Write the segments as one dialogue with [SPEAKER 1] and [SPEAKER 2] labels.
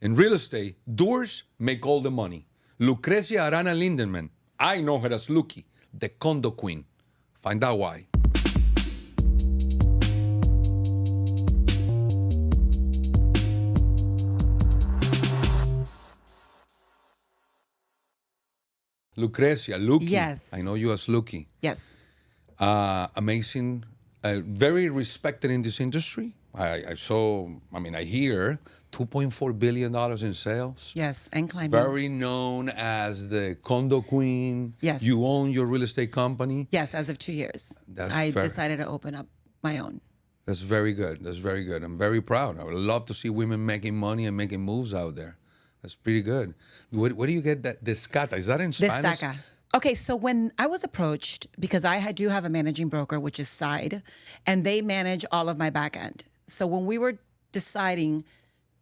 [SPEAKER 1] In real estate, doers make all the money. Lucrezia Arana Lindemann, I know her as Luqui, the Condo Queen. Find out why. Lucrezia, Luqui.
[SPEAKER 2] Yes.
[SPEAKER 1] I know you as Luqui.
[SPEAKER 2] Yes.
[SPEAKER 1] Amazing, very respected in this industry. I hear $2.4 billion in sales.
[SPEAKER 2] Yes, and climbing.
[SPEAKER 1] Very known as the Condo Queen.
[SPEAKER 2] Yes.
[SPEAKER 1] You own your real estate company.
[SPEAKER 2] Yes, as of 2 years. I decided to open up my own.
[SPEAKER 1] That's very good. That's very good. I'm very proud. I would love to see women making money and making moves out there. That's pretty good. Where do you get that descata? Is that in Spanish?
[SPEAKER 2] Destaca. Okay, so when I was approached, because I do have a managing broker, which is Side, and they manage all of my back end. So when we were deciding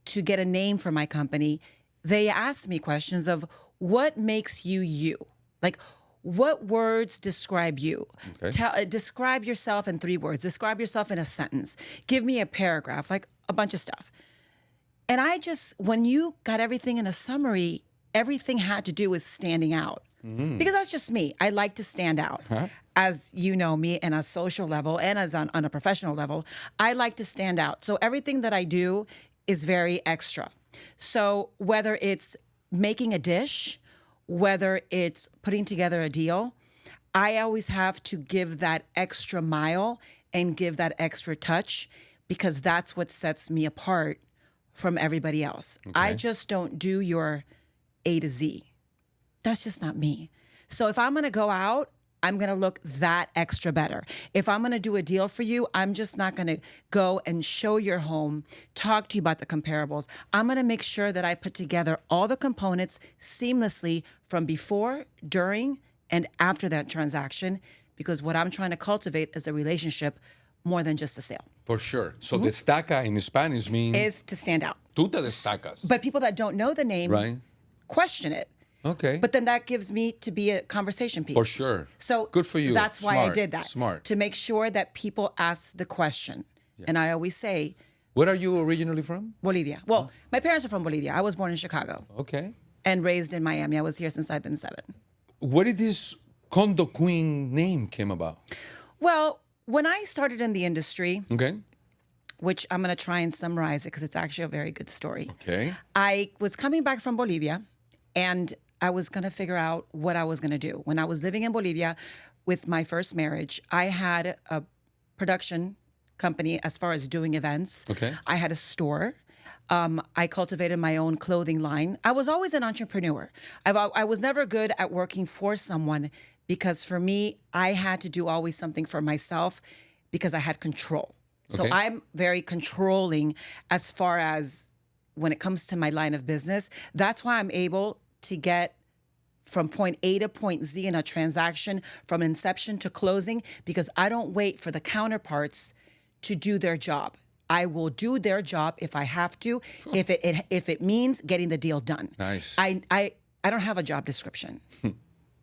[SPEAKER 2] to get a name for my company, they asked me questions of what makes you you? Like, what words describe you? Okay. Describe yourself in 3 words. Describe yourself in a sentence. Give me a paragraph, like a bunch of stuff. And when you got everything in a summary, everything had to do with standing out. Mm-hmm. Because that's just me. I like to stand out. Huh? As you know me, on a social level and as on a professional level, I like to stand out. So everything that I do is very extra. So whether it's making a dish, whether it's putting together a deal, I always have to give that extra mile and give that extra touch because that's what sets me apart from everybody else. Okay. I just don't do your A to Z. That's just not me. So if I'm going to go out, I'm going to look that extra better. If I'm going to do a deal for you, I'm just not going to go and show your home, talk to you about the comparables. I'm going to make sure that I put together all the components seamlessly from before, during, and after that transaction, because what I'm trying to cultivate is a relationship more than just a sale.
[SPEAKER 1] For sure. So destaca in Spanish means...
[SPEAKER 2] is to stand out.
[SPEAKER 1] Tú te destacas.
[SPEAKER 2] But people that don't know the name question it.
[SPEAKER 1] Okay.
[SPEAKER 2] But then that gives me to be a conversation piece.
[SPEAKER 1] For sure.
[SPEAKER 2] So
[SPEAKER 1] good for you.
[SPEAKER 2] That's why I did that.
[SPEAKER 1] Smart.
[SPEAKER 2] To make sure that people ask the question. Yes. And I always say...
[SPEAKER 1] Where are you originally from?
[SPEAKER 2] Bolivia. Well, my parents are from Bolivia. I was born in Chicago.
[SPEAKER 1] Okay.
[SPEAKER 2] And raised in Miami. I was here since I've been 7.
[SPEAKER 1] Where did this Condo Queen name came about?
[SPEAKER 2] Well, when I started in the industry...
[SPEAKER 1] Okay.
[SPEAKER 2] Which I'm going to try and summarize it because it's actually a very good story.
[SPEAKER 1] Okay.
[SPEAKER 2] I was coming back from Bolivia and I was going to figure out what I was going to do. When I was living in Bolivia with my first marriage, I had a production company as far as doing events.
[SPEAKER 1] Okay.
[SPEAKER 2] I had a store. I cultivated my own clothing line. I was always an entrepreneur. I was never good at working for someone because for me, I had to do always something for myself because I had control. So I'm very controlling as far as when it comes to my line of business. That's why I'm able to get from point A to point Z in a transaction from inception to closing because I don't wait for the counterparts to do their job. I will do their job if I have to, if it means getting the deal done.
[SPEAKER 1] Nice.
[SPEAKER 2] I don't have a job description.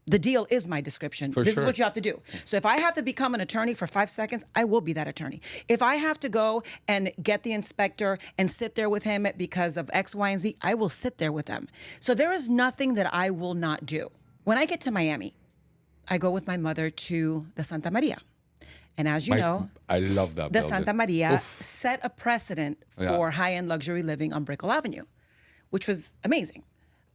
[SPEAKER 2] The deal is my description.
[SPEAKER 1] This
[SPEAKER 2] is what you have to do. So if I have to become an attorney for 5 seconds, I will be that attorney. If I have to go and get the inspector and sit there with him because of X, Y, and Z, I will sit there with them. So there is nothing that I will not do. When I get to Miami, I go with my mother to the Santa Maria. And as you know,
[SPEAKER 1] I love that
[SPEAKER 2] the
[SPEAKER 1] building.
[SPEAKER 2] Santa Maria set a precedent for high-end luxury living on Brickell Avenue, which was amazing.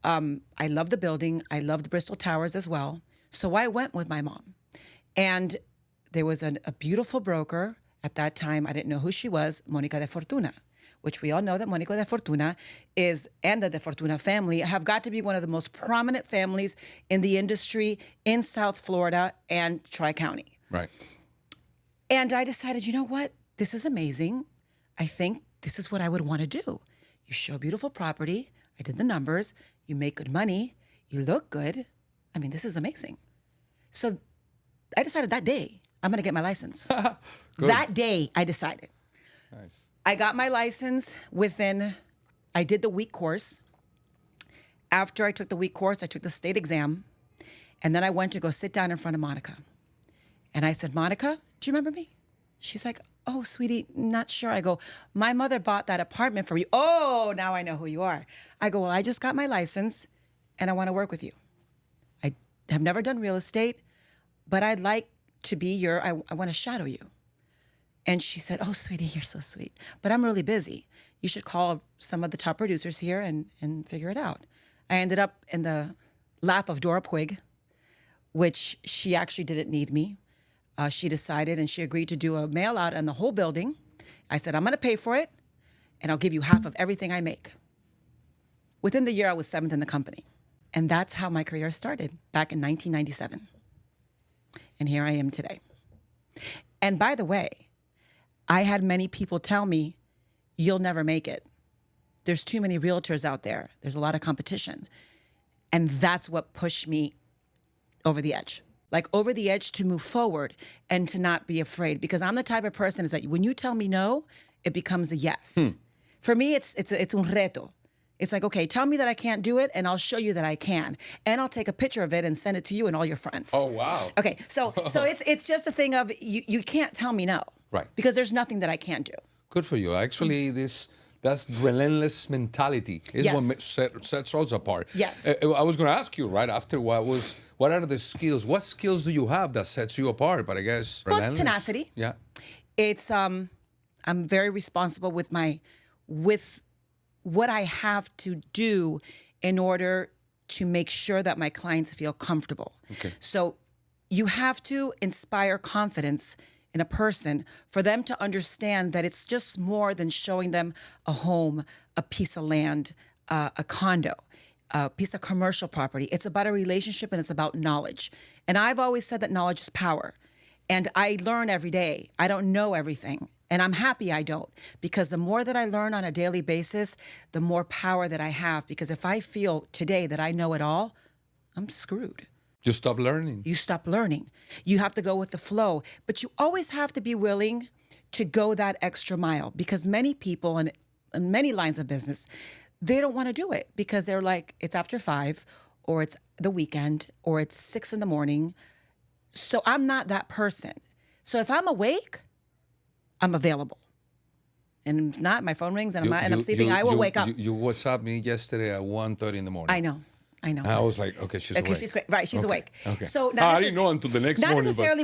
[SPEAKER 2] I love the building. I love the Bristol Towers as well. So I went with my mom. And there was a beautiful broker. At that time, I didn't know who she was, Monica de Fortuna, which we all know that Monica de Fortuna and the de Fortuna family have got to be one of the most prominent families in the industry in South Florida and Tri-County.
[SPEAKER 1] Right.
[SPEAKER 2] And I decided, you know what? This is amazing. I think this is what I would want to do. You show beautiful property. I did the numbers. You make good money. You look good. I mean, this is amazing. So I decided that day, I'm going to get my license. That day, I decided.
[SPEAKER 1] Nice.
[SPEAKER 2] I got my license I did the week course. After I took the week course, I took the state exam. And then I went to go sit down in front of Monica. And I said, Monica, do you remember me? She's like, oh, sweetie, not sure. I go, my mother bought that apartment for you. Oh, now I know who you are. I go, well, I just got my license and I want to work with you. I have never done real estate, but I'd like to be I want to shadow you. And she said, oh, sweetie, you're so sweet, but I'm really busy. You should call some of the top producers here and figure it out. I ended up in the lap of Dora Puig, which she actually didn't need me. She decided and she agreed to do a mail out on the whole building. I said, I'm going to pay for it and I'll give you half of everything I make. Within the year, I was 7th in the company. And that's how my career started back in 1997. And here I am today. And by the way, I had many people tell me, you'll never make it. There's too many realtors out there. There's a lot of competition. And that's what pushed me over the edge. Like over the edge to move forward and to not be afraid. Because I'm the type of person is that when you tell me no, it becomes a yes. For me, it's un reto. It's like, okay, tell me that I can't do it and I'll show you that I can. And I'll take a picture of it and send it to you and all your friends.
[SPEAKER 1] Oh, wow.
[SPEAKER 2] Okay, so it's just a thing of you can't tell me no.
[SPEAKER 1] Right.
[SPEAKER 2] Because there's nothing that I can't do.
[SPEAKER 1] Good for you. Actually, that's relentless mentality is what sets us apart.
[SPEAKER 2] Yes.
[SPEAKER 1] I was going to ask you right after what are the skills? What skills do you have that sets you apart? But I guess
[SPEAKER 2] Well, it's tenacity.
[SPEAKER 1] Yeah.
[SPEAKER 2] It's I'm very responsible with what I have to do in order to make sure that my clients feel comfortable.
[SPEAKER 1] Okay.
[SPEAKER 2] So you have to inspire confidence in a person for them to understand that it's just more than showing them a home, a piece of land, a condo, a piece of commercial property. It's about a relationship and it's about knowledge. And I've always said that knowledge is power. And I learn every day. I don't know everything. And I'm happy I don't, because the more that I learn on a daily basis, the more power that I have. Because if I feel today that I know it all, I'm screwed.
[SPEAKER 1] You stop learning.
[SPEAKER 2] You stop learning. You have to go with the flow. But you always have to be willing to go that extra mile, because many people in many lines of business, they don't want to do it because they're like, it's after 5 or it's the weekend or it's 6 a.m. So I'm not that person. So if I'm awake, I'm available. And if not, my phone rings and I'm sleeping, I will wake up.
[SPEAKER 1] You WhatsApp me yesterday at 1:30 in the morning.
[SPEAKER 2] I know.
[SPEAKER 1] I was like, okay, she's awake.
[SPEAKER 2] She's great. Right, she's awake.
[SPEAKER 1] Okay.
[SPEAKER 2] So
[SPEAKER 1] I didn't know until the next morning.
[SPEAKER 2] Not necessarily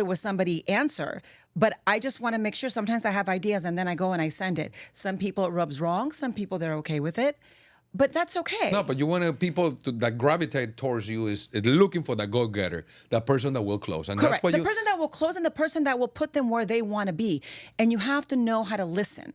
[SPEAKER 2] will somebody answer, but I just want to make sure. Sometimes I have ideas and then I go and I send it. Some people it rubs wrong. Some people they're okay with it. But that's okay.
[SPEAKER 1] No, but you want people that gravitate towards you is looking for that go-getter, that person that will close. And
[SPEAKER 2] correct.
[SPEAKER 1] That's
[SPEAKER 2] the person that will close and the person that will put them where they want to be. And you have to know how to listen.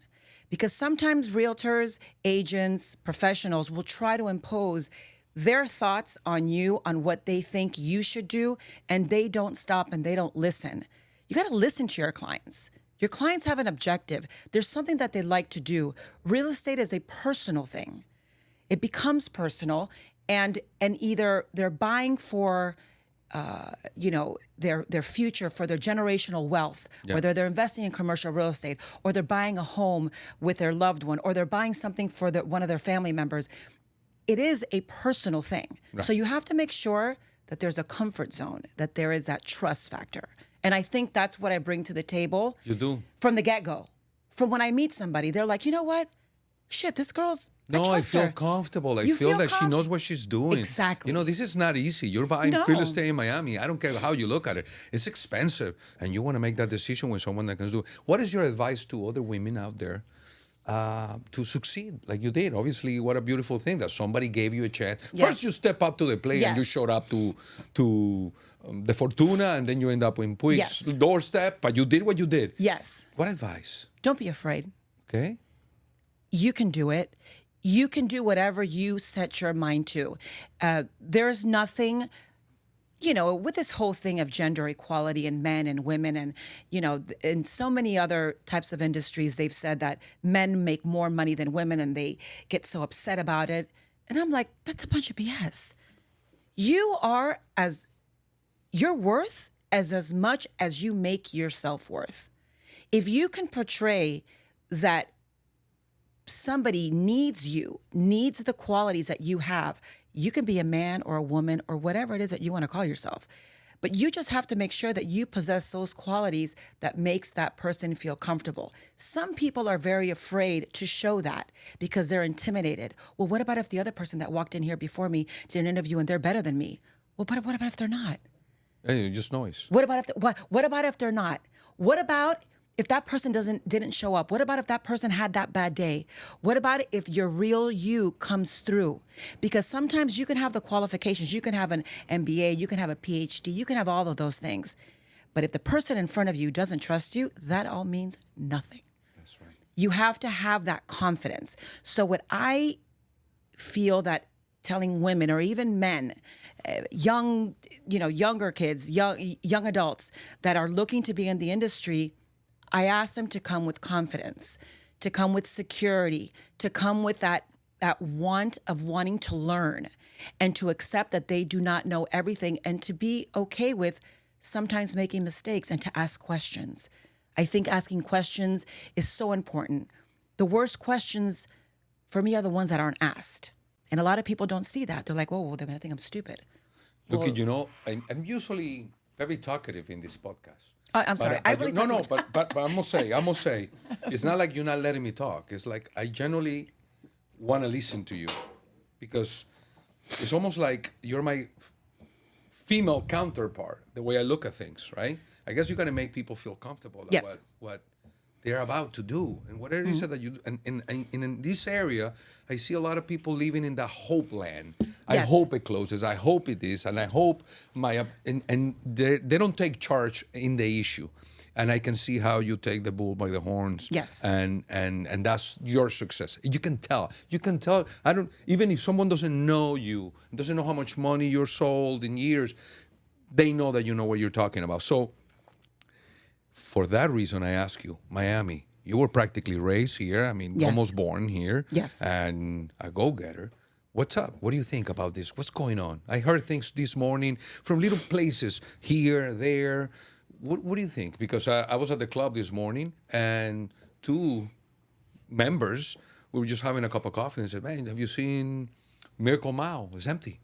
[SPEAKER 2] Because sometimes realtors, agents, professionals will try to impose their thoughts on you, on what they think you should do, and they don't stop and they don't listen. You got to listen to your clients. Your clients have an objective. There's something that they like to do. Real estate is a personal thing. It becomes personal, and either they're buying for, their future, for their generational wealth, whether they're investing in commercial real estate, or they're buying a home with their loved one, or they're buying something for one of their family members. It is a personal thing. Right. So you have to make sure that there's a comfort zone, that there is that trust factor. And I think that's what I bring to the table.
[SPEAKER 1] You do.
[SPEAKER 2] From the get-go. From when I meet somebody, they're like, you know what? Shit, this girl's...
[SPEAKER 1] I feel comfortable. I feel that she knows what she's doing.
[SPEAKER 2] Exactly.
[SPEAKER 1] This is not easy. You're buying real estate in Miami. I don't care how you look at it. It's expensive. And you want to make that decision with someone that can do it. What is your advice to other women out there to succeed like you did? Obviously, what a beautiful thing that somebody gave you a chance.
[SPEAKER 2] Yes.
[SPEAKER 1] First, you step up to the plate and you showed up to the Fortuna, and then you end up in Puig's doorstep, but you did what you did.
[SPEAKER 2] Yes.
[SPEAKER 1] What advice?
[SPEAKER 2] Don't be afraid.
[SPEAKER 1] Okay.
[SPEAKER 2] You can do it. You can do whatever you set your mind to. There's nothing, with this whole thing of gender equality and men and women and, in so many other types of industries, they've said that men make more money than women and they get so upset about it. And I'm like, that's a bunch of BS. Your worth as much as you make yourself worth. If you can portray that somebody needs the qualities that you have, you can be a man or a woman or whatever it is that you want to call yourself. But you just have to make sure that you possess those qualities that makes that person feel comfortable. Some people are very afraid to show that because they're intimidated. Well, what about if the other person that walked in here before me did an interview and they're better than me? Well, but what about if they're not?
[SPEAKER 1] Hey, just noise.
[SPEAKER 2] What about if they're not? What about if that person didn't show up? What about if that person had that bad day? What about if your real you comes through? Because sometimes you can have the qualifications, you can have an MBA, you can have a PhD, you can have all of those things. But if the person in front of you doesn't trust you, that all means nothing.
[SPEAKER 1] That's right.
[SPEAKER 2] You have to have that confidence. So what I feel that telling women or even men, younger kids, young adults that are looking to be in the industry, I ask them to come with confidence, to come with security, to come with that want of wanting to learn and to accept that they do not know everything and to be okay with sometimes making mistakes and to ask questions. I think asking questions is so important. The worst questions for me are the ones that aren't asked. And a lot of people don't see that. They're like, oh, well, they're going to think I'm stupid.
[SPEAKER 1] Luqui, I'm usually very talkative in this podcast.
[SPEAKER 2] I'm sorry.
[SPEAKER 1] But I must say, it's not like you're not letting me talk. It's like I generally want to listen to you because it's almost like you're my female counterpart, the way I look at things, right? I guess you got to make people feel comfortable about what they're about to do and whatever it is that you do. And in this area, I see a lot of people living in the hope land. I hope it closes. I hope it is. And I hope and they don't take charge in the issue. And I can see how you take the bull by the horns.
[SPEAKER 2] Yes.
[SPEAKER 1] And that's your success. You can tell. Even if someone doesn't know you, doesn't know how much money you're sold in years, they know that you know what you're talking about. So for that reason, I ask you, Miami, you were practically raised here. I mean, almost born here.
[SPEAKER 2] Yes.
[SPEAKER 1] And a go-getter. What's up? What do you think about this? What's going on? I heard things this morning from little places here, there. What do you think? Because I was at the club this morning and two members, we were just having a cup of coffee and said, man, have you seen Miracle Mile? It's empty.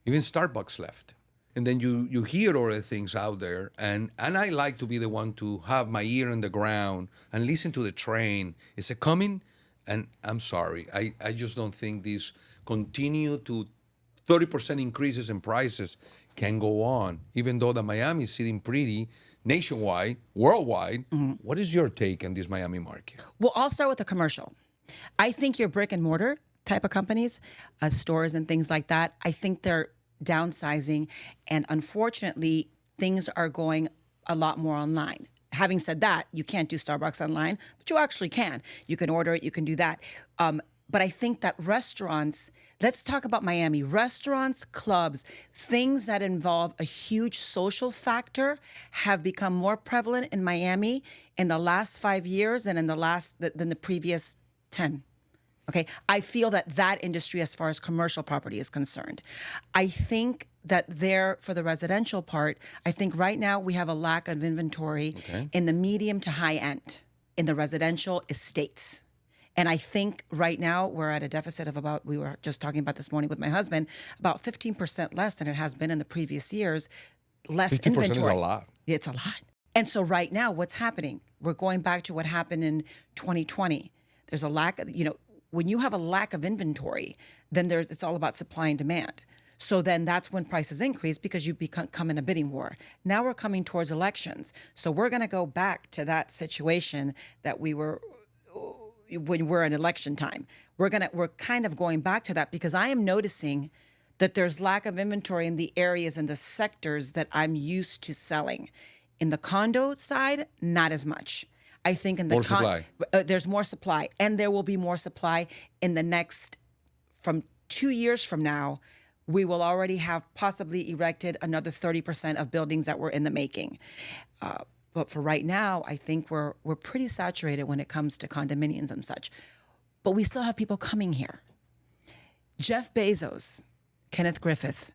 [SPEAKER 1] Even Starbucks left. And then you hear all the things out there. And I like to be the one to have my ear on the ground and listen to the train. Is it coming? And I'm sorry. I just don't think these continue to 30% increases in prices can go on. Even though the Miami is sitting pretty nationwide, worldwide. Mm-hmm. What is your take on this Miami market?
[SPEAKER 2] Well, I'll start with the commercial. I think your brick and mortar type of companies, stores and things like that, I think they're downsizing, and unfortunately, things are going a lot more online. Having said that, you can't do Starbucks online, but you actually can. You can order it, you can do that. But I think that restaurants, let's talk about Miami, restaurants, clubs, things that involve a huge social factor have become more prevalent in Miami in the last 5 years than than the previous 10. Okay, I feel that industry, as far as commercial property is concerned, I think that for the residential part, I think right now we have a lack of inventory in the medium to high end in the residential estates. And I think right now we're at a deficit of we were just talking about this morning with my husband, about 15% less than it has been in the previous years, less
[SPEAKER 1] 50%
[SPEAKER 2] inventory.
[SPEAKER 1] 50% is a lot.
[SPEAKER 2] It's a lot. And so right now, what's happening? We're going back to what happened in 2020. There's a lack of, when you have a lack of inventory, then it's all about supply and demand. So then that's when prices increase because you come in a bidding war. Now we're coming towards elections. So we're going to go back to that situation that we were when we're in election time. We're kind of going back to that because I am noticing that there's lack of inventory in the areas and the sectors that I'm used to selling. In the condo side, not as much. I think in the
[SPEAKER 1] supply.
[SPEAKER 2] There's more supply, and there will be more supply in the next, from 2 years from now, we will already have possibly erected another 30% of buildings that were in the making. But for right now, I think we're pretty saturated when it comes to condominiums and such. But we still have people coming here. Jeff Bezos, Kenneth Griffith,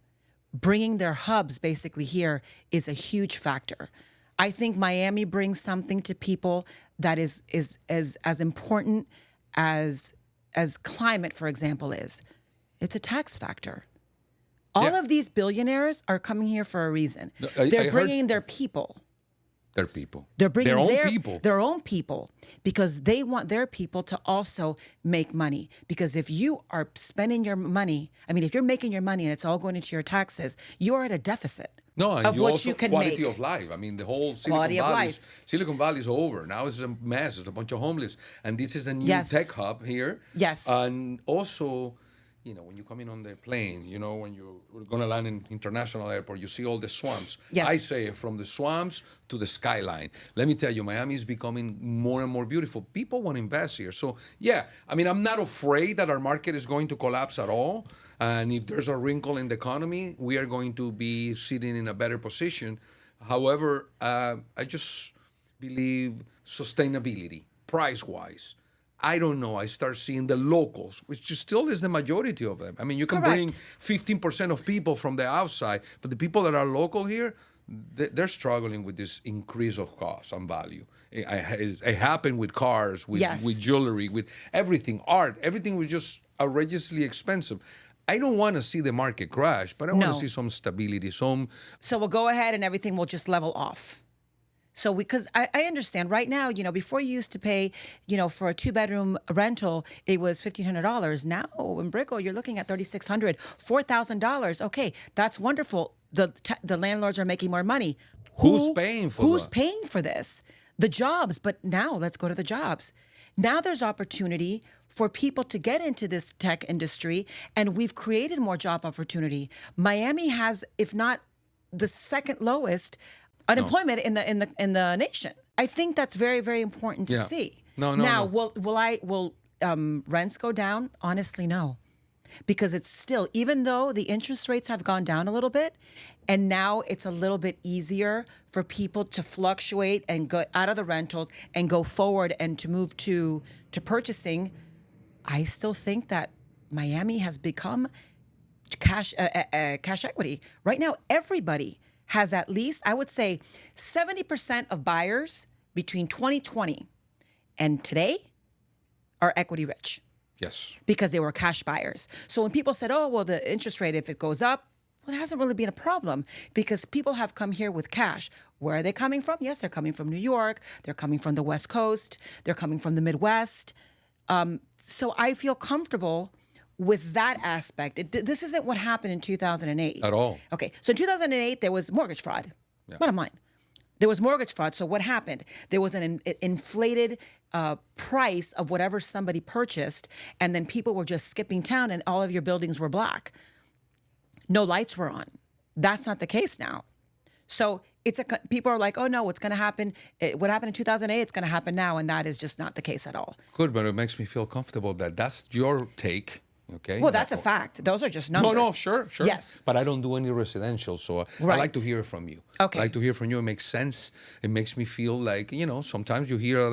[SPEAKER 2] bringing their hubs basically here is a huge factor. I think Miami brings something to people that is as important as climate, for example, is. It's a tax factor. All of these billionaires are coming here for a reason.
[SPEAKER 1] No,
[SPEAKER 2] They're bringing their people.
[SPEAKER 1] Their people.
[SPEAKER 2] They're bringing
[SPEAKER 1] their
[SPEAKER 2] own people because they want their people to also make money. Because if you are spending your money, if you're making your money and it's all going into your taxes, you're at a deficit.
[SPEAKER 1] No, and
[SPEAKER 2] of
[SPEAKER 1] you
[SPEAKER 2] what
[SPEAKER 1] also
[SPEAKER 2] you can
[SPEAKER 1] quality
[SPEAKER 2] make.
[SPEAKER 1] of life. The whole
[SPEAKER 2] Quality of life.
[SPEAKER 1] Silicon Valley is over. Now it's a mess. It's a bunch of homeless. And this is a new tech hub here.
[SPEAKER 2] Yes.
[SPEAKER 1] And also, when you come in on the plane, when you're going to land in international airport, you see all the swamps.
[SPEAKER 2] Yes.
[SPEAKER 1] I say from the swamps to the skyline. Let me tell you, Miami is becoming more and more beautiful. People want to invest here. So, I'm not afraid that our market is going to collapse at all. And if there's a wrinkle in the economy, we are going to be sitting in a better position. However, I just believe sustainability, price-wise. I don't know. I start seeing the locals, which still is the majority of them. You can bring 15% of people from the outside, but the people that are local here, they're struggling with this increase of cost and value. It happened with cars, with jewelry, with everything, art. Everything was just outrageously expensive. I don't want to see the market crash, but I want to see some stability. So
[SPEAKER 2] we'll go ahead and everything will just level off. So because I understand right now, before you used to pay, for a 2-bedroom rental, it was $1,500. Now in Brickell, you're looking at $3,600, $4,000. Okay, that's wonderful. The landlords are making more money.
[SPEAKER 1] Who's paying
[SPEAKER 2] for this? The jobs. But now let's go to the jobs. Now there's opportunity for people to get into this tech industry, and we've created more job opportunity. Miami has, if not the second lowest unemployment in the nation. I think that's very, very important to see.
[SPEAKER 1] No.
[SPEAKER 2] Will rents go down? Honestly, no, because it's still, even though the interest rates have gone down a little bit, and now it's a little bit easier for people to fluctuate and go out of the rentals and go forward and to move to purchasing. I still think that Miami has become cash equity right now. Everybody has at least, I would say, 70% of buyers between 2020 and today are equity rich.
[SPEAKER 1] Yes.
[SPEAKER 2] Because they were cash buyers. So when people said, oh, well, the interest rate, if it goes up, well, it hasn't really been a problem because people have come here with cash. Where are they coming from? Yes, they're coming from New York. They're coming from the West Coast. They're coming from the Midwest. So I feel comfortable with that aspect. This isn't what happened in 2008.
[SPEAKER 1] At all.
[SPEAKER 2] Okay, so in 2008, there was mortgage fraud. Bottom line. There was mortgage fraud. So what happened? There was an inflated price of whatever somebody purchased, and then people were just skipping town and all of your buildings were black. No lights were on. That's not the case now. So people are like, oh no, what's going to happen? What happened in 2008, it's going to happen now, and that is just not the case at all.
[SPEAKER 1] Good, but it makes me feel comfortable that that's your take. Okay.
[SPEAKER 2] Well, that's a fact. Those are just numbers.
[SPEAKER 1] No, sure.
[SPEAKER 2] Yes.
[SPEAKER 1] But I don't do any residential, so I like to hear from you.
[SPEAKER 2] Okay.
[SPEAKER 1] I like to hear from you. It makes sense. It makes me feel like, sometimes you hear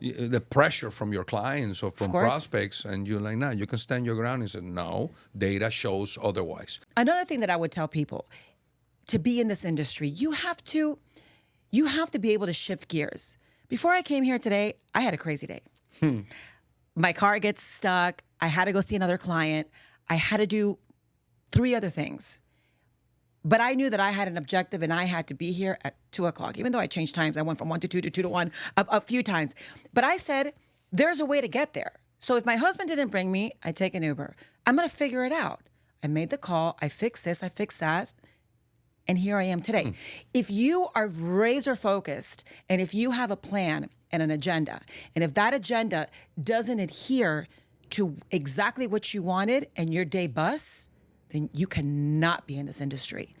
[SPEAKER 1] the pressure from your clients or from prospects, and you're like, nah, you can stand your ground and say, no, data shows otherwise.
[SPEAKER 2] Another thing that I would tell people, to be in this industry, you have to be able to shift gears. Before I came here today, I had a crazy day. My car gets stuck. I had to go see another client. I had to do 3 other things. But I knew that I had an objective and I had to be here at 2:00. Even though I changed times, I went from 1 to 2 to 2 to 1 a few times. But I said, there's a way to get there. So if my husband didn't bring me, I take an Uber. I'm going to figure it out. I made the call. I fixed this. I fixed that. And here I am today. If you are razor focused and if you have a plan and an agenda, and if that agenda doesn't adhere to exactly what you wanted and your day busts, then you cannot be in this industry.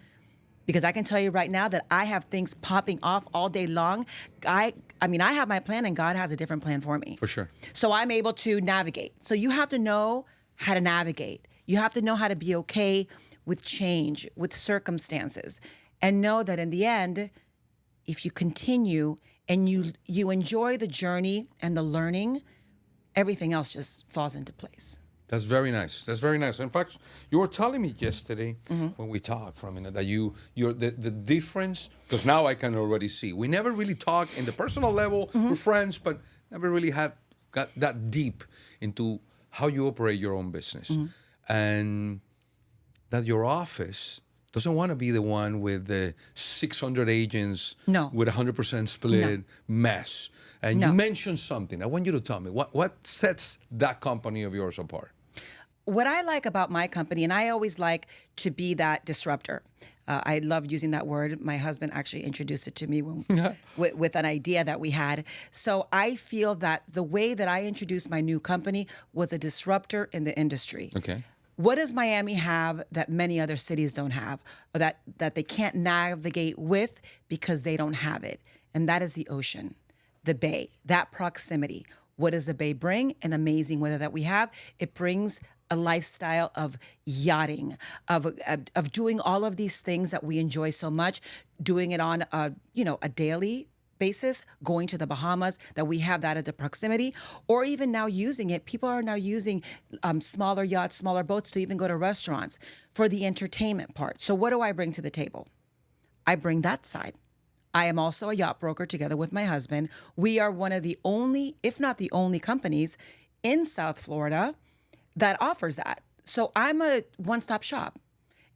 [SPEAKER 2] Because I can tell you right now that I have things popping off all day long. I have my plan and God has a different plan for me.
[SPEAKER 1] For sure.
[SPEAKER 2] So I'm able to navigate. So you have to know how to navigate. You have to know how to be okay with change, with circumstances, and know that in the end, if you continue and you enjoy the journey and the learning, everything else just falls into place.
[SPEAKER 1] That's very nice. That's very nice. In fact, you were telling me yesterday when we talked for a minute that you're the difference, because now I can already see. We never really talk in the personal level, we're friends, but never really got that deep into how you operate your own business. And that your office doesn't want to be the one with the 600 agents
[SPEAKER 2] No.
[SPEAKER 1] with 100% split mess. And
[SPEAKER 2] No.
[SPEAKER 1] you mentioned something. I want you to tell me what sets that company of yours apart.
[SPEAKER 2] What I like about my company, and I always like to be that disruptor. I love using that word. My husband actually introduced it to me with an idea that we had. So I feel that the way that I introduced my new company was a disruptor in the industry.
[SPEAKER 1] Okay.
[SPEAKER 2] What does Miami have that many other cities don't have, or that they can't navigate with because they don't have it? And that is the ocean, the bay, that proximity. What does the bay bring? An amazing weather that we have. It brings a lifestyle of yachting, of doing all of these things that we enjoy so much, doing it on a daily basis, going to the Bahamas, that we have that at the proximity, or even now using it. People are now using smaller yachts, smaller boats to even go to restaurants for the entertainment part. So what do I bring to the table? I bring that side. I am also a yacht broker together with my husband. We are one of the only, if not the only companies in South Florida that offers that. So I'm a one-stop shop.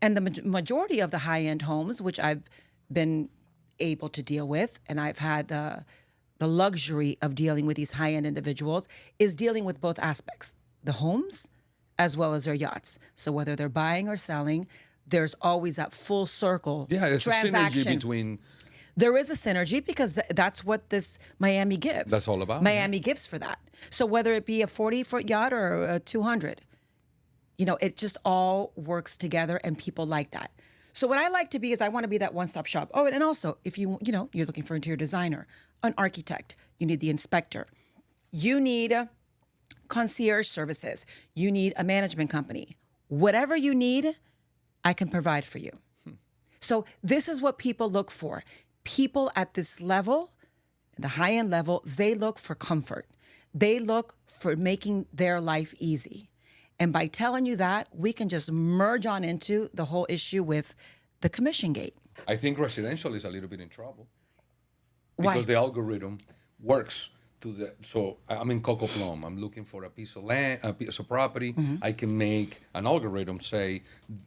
[SPEAKER 2] And the majority of the high-end homes, which I've been able to deal with, and I've had the luxury of dealing with these high-end individuals, is dealing with both aspects, the homes as well as their yachts. So whether they're buying or selling, there's always that full circle
[SPEAKER 1] There's
[SPEAKER 2] transaction.
[SPEAKER 1] a synergy between...
[SPEAKER 2] There is a synergy because that's what this Miami gives.
[SPEAKER 1] That's all about.
[SPEAKER 2] Miami gives for that. So whether it be a 40-foot yacht or a 200, it just all works together, and people like that. So what I like to be is I want to be that one-stop shop. Oh, and also if you're looking for an interior designer, an architect, you need the inspector, you need concierge services, you need a management company. Whatever you need, I can provide for you. So this is what people look for. People at this level, the high-end level, they look for comfort. They look for making their life easy. And by telling you that, we can just merge on into the whole issue with the commission gate.
[SPEAKER 1] I think residential is a little bit in trouble.
[SPEAKER 2] Why?
[SPEAKER 1] Because the algorithm works so I'm in Coco Plum. I'm looking for a piece of land, a piece of property.
[SPEAKER 2] Mm-hmm.
[SPEAKER 1] I can make an algorithm say,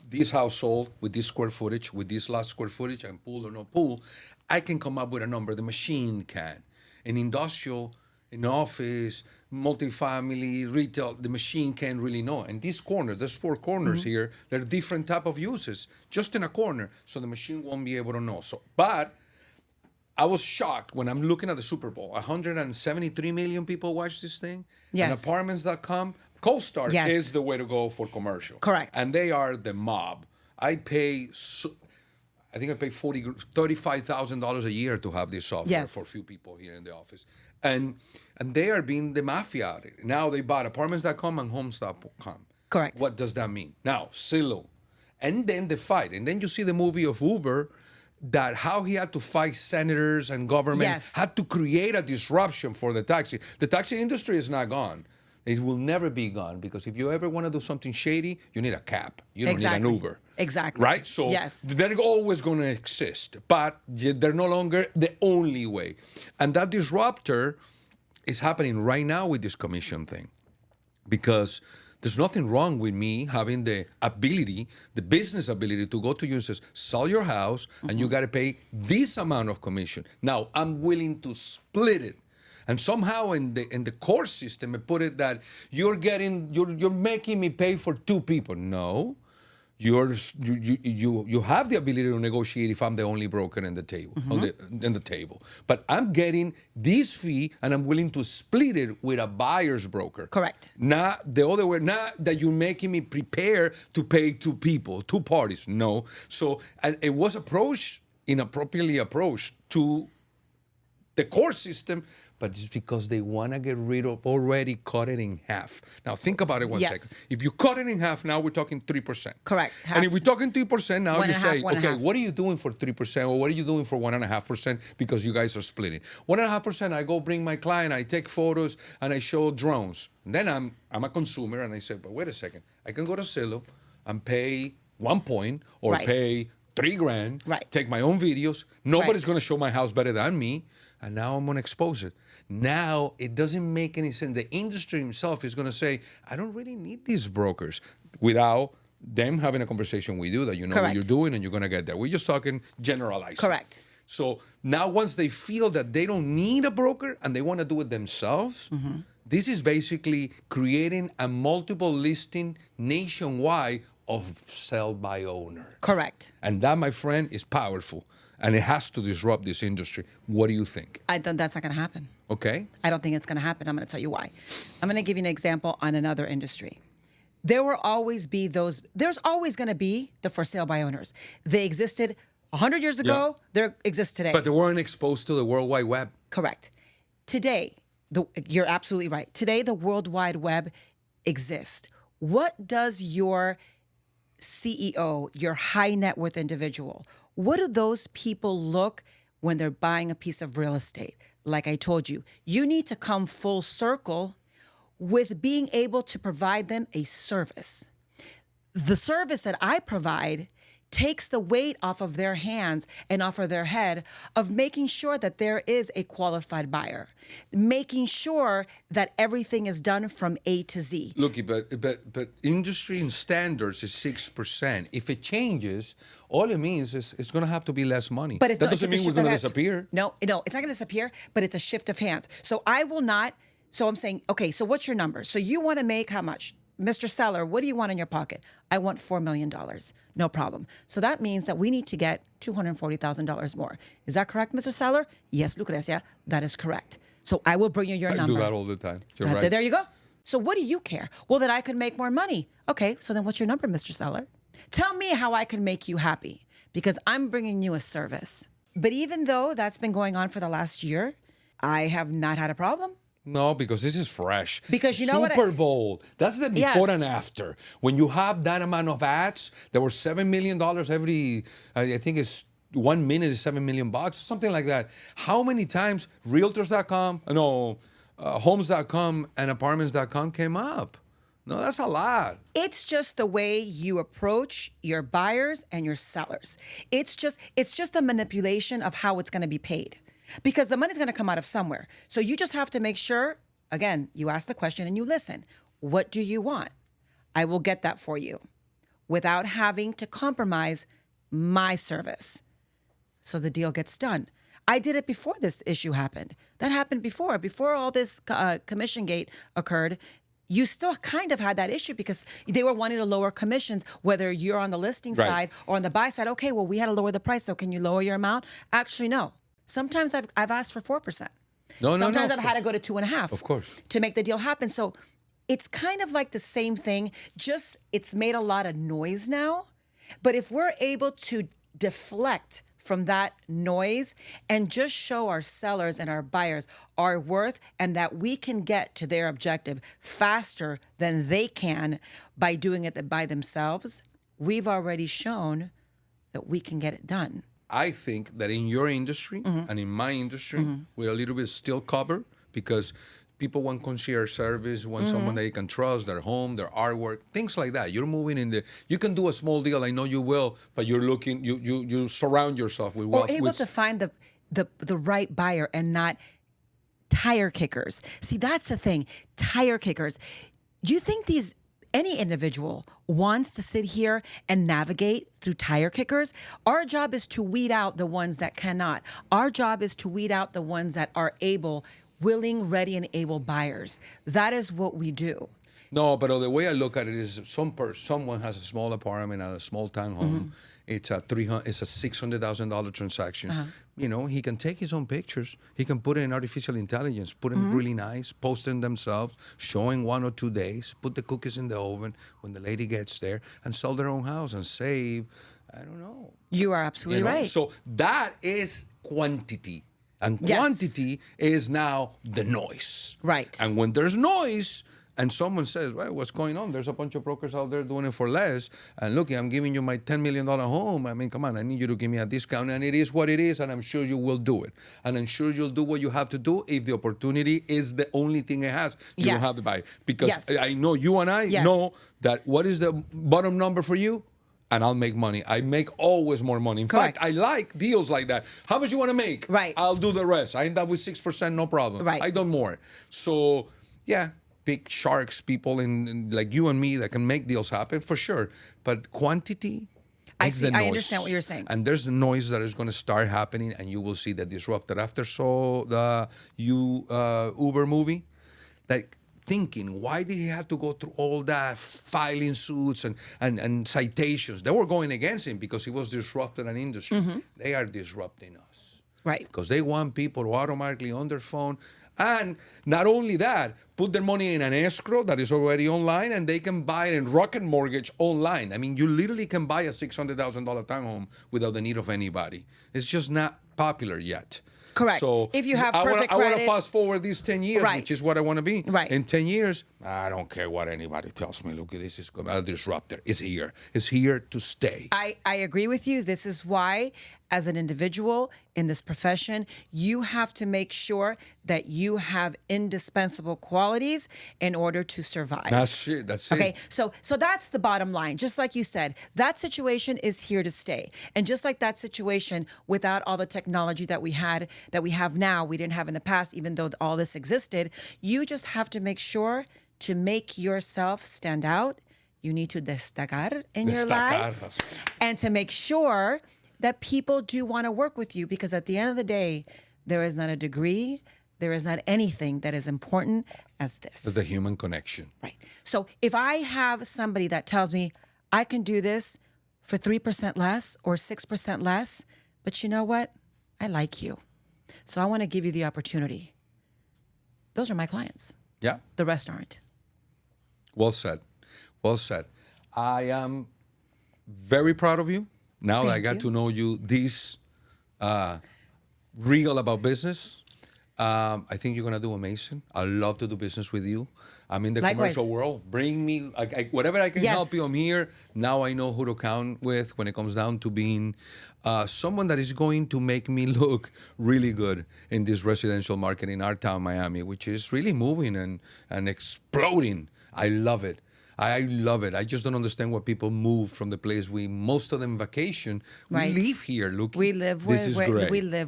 [SPEAKER 1] this house sold with this square footage, with this last square footage, and pool or no pool. I can come up with a number. The machine can. In industrial, in office, multifamily, retail, the machine can't really know. And these corners, there's 4 corners here. There are different type of uses just in a corner. So the machine won't be able to know. But I was shocked when I'm looking at the Super Bowl. 173 million people watch this thing.
[SPEAKER 2] Yes.
[SPEAKER 1] And apartments.com, CoStar is the way to go for commercial.
[SPEAKER 2] Correct.
[SPEAKER 1] And they are the mob. I pay $35,000 a year to have this software for a few people here in the office. And they are being the mafia out of it. Now they bought apartments.com and homes.com.
[SPEAKER 2] Correct.
[SPEAKER 1] What does that mean? Now, Zillow. And then the fight. And then you see the movie of Uber, that how he had to fight senators and government, had to create a disruption for the taxi. The taxi industry is not gone. It will never be gone, because if you ever want to do something shady, you need a cab. You don't need an Uber.
[SPEAKER 2] Exactly.
[SPEAKER 1] Right? So they're always going to exist, but they're no longer the only way. And that disruptor is happening right now with this commission thing, because there's nothing wrong with me having the ability, the business ability, to go to you and say, sell your house, and you got to pay this amount of commission. Now, I'm willing to split it. And somehow in the core system, I put it that you're making me pay for 2 people. No. You have the ability to negotiate if I'm the only broker in the table, in the table. But I'm getting this fee, and I'm willing to split it with a buyer's broker.
[SPEAKER 2] Correct.
[SPEAKER 1] Not the other way. Not that you're making me prepare to pay 2 people, 2 parties. No. So and it was inappropriately approached to the core system, but it's because they want to get rid of already cut it in half. Now, think about it one second. If you cut it in half, now we're talking 3%.
[SPEAKER 2] Correct.
[SPEAKER 1] And if we're talking 3%, now you say, okay, what are you doing for 3%, or what are you doing for 1.5%, because you guys are splitting? 1.5%, I go bring my client, I take photos, and I show drones. And then I'm a consumer, and I say, but wait a second. I can go to Zillow and pay 1 point, or pay $3,000, take my own videos. Nobody's going to show my house better than me. And now I'm going to expose it. Now it doesn't make any sense. The industry himself is going to say, I don't really need these brokers, without them having a conversation with you that you know
[SPEAKER 2] Correct.
[SPEAKER 1] what you're doing and you're going to get there. We're just talking generalized.
[SPEAKER 2] Correct.
[SPEAKER 1] So now once they feel that they don't need a broker and they want to do it themselves, this is basically creating a multiple listing nationwide of sell by owner.
[SPEAKER 2] Correct.
[SPEAKER 1] And that, my friend, is powerful. And it has to disrupt this industry. What do you think?
[SPEAKER 2] I think that's not going to happen.
[SPEAKER 1] Okay.
[SPEAKER 2] I don't think it's going to happen. I'm going to tell you why. I'm going to give you an example on another industry. There will always be there's always going to be the for sale by owners. They existed 100 years ago. They exist today.
[SPEAKER 1] But they weren't exposed to the World Wide Web.
[SPEAKER 2] Correct. Today, you're absolutely right. Today, the World Wide Web exists. What does your CEO, your high net worth individual, what do those people look when they're buying a piece of real estate? Like I told you, you need to come full circle with being able to provide them a service. The service that I provide takes the weight off of their hands and off of their head of making sure that there is a qualified buyer, making sure that everything is done from A to Z.
[SPEAKER 1] Look, but industry and standards is 6%. If it changes, all it means is it's going to have to be less money.
[SPEAKER 2] But
[SPEAKER 1] that doesn't mean we're going to disappear.
[SPEAKER 2] No, it's not going to disappear, but it's a shift of hands. So I will not. So I'm saying, okay, so what's your number? So you want to make how much? Mr. Seller, what do you want in your pocket? I want $4 million. No problem. So that means that we need to get $240,000 more. Is that correct, Mr. Seller? Yes, Lucrezia, that is correct. So I will bring you your number.
[SPEAKER 1] I do that all the time. You're right.
[SPEAKER 2] There you go. So what do you care? Well, that I could make more money. Okay, so then what's your number, Mr. Seller? Tell me how I can make you happy because I'm bringing you a service. But even though that's been going on for the last year, I have not had a problem.
[SPEAKER 1] No, because this is fresh.
[SPEAKER 2] Because you know what?
[SPEAKER 1] Super Bowl. That's the before
[SPEAKER 2] Yes.
[SPEAKER 1] and after. When you have that amount of ads, there were $7 million every, I think it's 1 minute is $7 million, something like that. How many times realtors.com, homes.com and apartments.com came up? No, that's a lot.
[SPEAKER 2] It's just the way you approach your buyers and your sellers. It's just a manipulation of how it's going to be paid. Because the money's going to come out of somewhere. So you just have to make sure, again, you ask the question and you listen. What do you want? I will get that for you without having to compromise my service. So the deal gets done. I did it before this issue happened. That happened before all this commission gate occurred. You still kind of had that issue because they were wanting to lower commissions, whether you're on the listing
[SPEAKER 1] Right.
[SPEAKER 2] side or on the buy side. Okay, well, we had to lower the price, so can you lower your amount? Actually, no. Sometimes I've asked for 4%. Sometimes I've had to go to 2.5%.
[SPEAKER 1] Of course.
[SPEAKER 2] To make the deal happen. So it's kind of like the same thing, just it's made a lot of noise now. But if we're able to deflect from that noise and just show our sellers and our buyers our worth and that we can get to their objective faster than they can by doing it by themselves, we've already shown that we can get it done.
[SPEAKER 1] I think that in your industry and in my industry, we're a little bit still covered because people want concierge service, want someone they can trust, their home, their artwork, things like that. You're moving in you can do a small deal, I know you will, but you're looking, you surround yourself with wealth.
[SPEAKER 2] Or able to find the right buyer and not tire kickers. See, that's the thing, tire kickers. You think any individual wants to sit here and navigate through tire kickers? Our job is to weed out the ones that cannot. Our job is to weed out the ones that are able, willing, ready, and able buyers. That is what we do.
[SPEAKER 1] No, but the way I look at it is someone has a small apartment and a small townhome. It's a $600,000 transaction. You know, he can take his own pictures. He can put it in artificial intelligence, put them really nice, post them themselves, showing 1 or 2 days, put the cookies in the oven when the lady gets there, and sell their own house and save, I don't know.
[SPEAKER 2] You are absolutely right.
[SPEAKER 1] So that is quantity. And
[SPEAKER 2] Yes.
[SPEAKER 1] quantity is now the noise.
[SPEAKER 2] Right.
[SPEAKER 1] And when there's noise, and someone says, well, what's going on? There's a bunch of brokers out there doing it for less. And look, I'm giving you my $10 million home. I mean, come on, I need you to give me a discount. And it is what it is, and I'm sure you will do it. And I'm sure you'll do what you have to do if the opportunity is the only thing it has. You don't
[SPEAKER 2] Yes.
[SPEAKER 1] have to buy it. Because
[SPEAKER 2] Yes.
[SPEAKER 1] I know you and I
[SPEAKER 2] Yes.
[SPEAKER 1] know that what is the bottom number for you? And I'll make money. I make always more money. In
[SPEAKER 2] Correct.
[SPEAKER 1] fact, I like deals like that. How much you want to make?
[SPEAKER 2] Right.
[SPEAKER 1] I'll do the rest. I end up with 6%, no problem.
[SPEAKER 2] Right.
[SPEAKER 1] I don't more. So, yeah. big sharks, people in like you and me that can make deals happen for sure. But quantity.
[SPEAKER 2] I
[SPEAKER 1] makes
[SPEAKER 2] see.
[SPEAKER 1] the noise.
[SPEAKER 2] I understand what you're saying.
[SPEAKER 1] And there's noise that is going to start happening, and you will see the disruptor. After saw the Uber movie, like thinking, why did he have to go through all that filing suits and citations? They were going against him because he was disrupting an industry. They are disrupting us.
[SPEAKER 2] Right.
[SPEAKER 1] Because they want people to automatically on their phone. And not only that, put their money in an escrow that is already online, and they can buy it in Rocket Mortgage online. I mean, you literally can buy a $600,000 townhome without the need of anybody. It's just not popular yet.
[SPEAKER 2] Correct.
[SPEAKER 1] So
[SPEAKER 2] if you have
[SPEAKER 1] I
[SPEAKER 2] perfect
[SPEAKER 1] want to
[SPEAKER 2] credit,
[SPEAKER 1] fast forward these 10 years,
[SPEAKER 2] Right.
[SPEAKER 1] which is what I want to be.
[SPEAKER 2] Right.
[SPEAKER 1] In 10 years, I don't care what anybody tells me. Look, this is a disruptor. It's here. It's here to stay.
[SPEAKER 2] I agree with you. This is why, as an individual in this profession, you have to make sure that you have indispensable qualities in order to survive.
[SPEAKER 1] That's it. That's it.
[SPEAKER 2] Okay, so that's the bottom line. Just like you said, that situation is here to stay. And just like that situation, without all the technology that we have now, we didn't have in the past, even though all this existed, you just have to make sure to make yourself stand out. You need to destacar in your life. And to make sure that people do want to work with you, because at the end of the day, there is not a degree, there is not anything that is important as this.
[SPEAKER 1] The human connection.
[SPEAKER 2] Right. So if I have somebody that tells me I can do this for 3% less or 6% less, but you know what? I like you. So I want to give you the opportunity. Those are my clients.
[SPEAKER 1] Yeah.
[SPEAKER 2] The rest aren't.
[SPEAKER 1] Well said. Well said. I am very proud of you. Now that I got to know you this real about business, I think you're going to do amazing. I love to do business with you. I'm in the
[SPEAKER 2] Likewise.
[SPEAKER 1] commercial world. Bring me, whatever I can
[SPEAKER 2] Yes.
[SPEAKER 1] help you, I'm here. Now I know who to count with when it comes down to being someone that is going to make me look really good in this residential market in our town, Miami, which is really moving and exploding. I love it. I love it. I just don't understand why people move from the place most of them vacation.
[SPEAKER 2] Right.
[SPEAKER 1] We live here, Luqui.
[SPEAKER 2] We live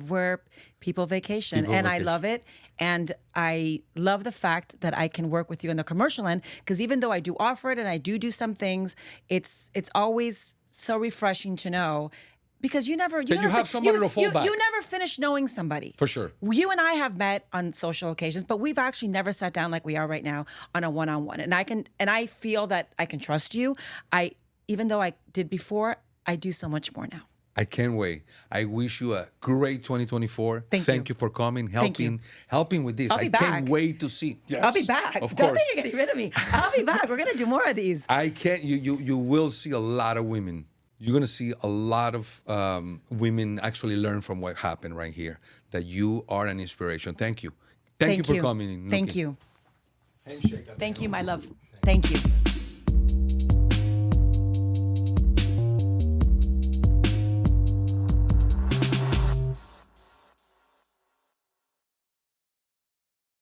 [SPEAKER 2] where people vacation.
[SPEAKER 1] People
[SPEAKER 2] and
[SPEAKER 1] vacation.
[SPEAKER 2] I love it. And I love the fact that I can work with you in the commercial end, because even though I do offer it and I do some things, it's always so refreshing to know. Because you never
[SPEAKER 1] have somebody to fall back.
[SPEAKER 2] You never finish knowing somebody.
[SPEAKER 1] For sure.
[SPEAKER 2] You and I have met on social occasions, but we've actually never sat down like we are right now on a one-on-one. And I feel that I can trust you. Even though I did before, I do so much more now.
[SPEAKER 1] I can't wait. I wish you a great 2024.
[SPEAKER 2] Thank
[SPEAKER 1] you for coming, helping with this.
[SPEAKER 2] I'll be
[SPEAKER 1] I can't
[SPEAKER 2] back.
[SPEAKER 1] wait to see. Yes,
[SPEAKER 2] I'll be back.
[SPEAKER 1] Of
[SPEAKER 2] Don't
[SPEAKER 1] course.
[SPEAKER 2] think you're getting rid of me. I'll be back. We're gonna do more of these.
[SPEAKER 1] I can't. You will see a lot of women. You're going to see a lot of women actually learn from what happened right here, that you are an inspiration. Thank you. Thank you for coming in.
[SPEAKER 2] Thank
[SPEAKER 1] Luqui.
[SPEAKER 2] you.
[SPEAKER 1] Handshake.
[SPEAKER 2] Thank you, my love. Thank you.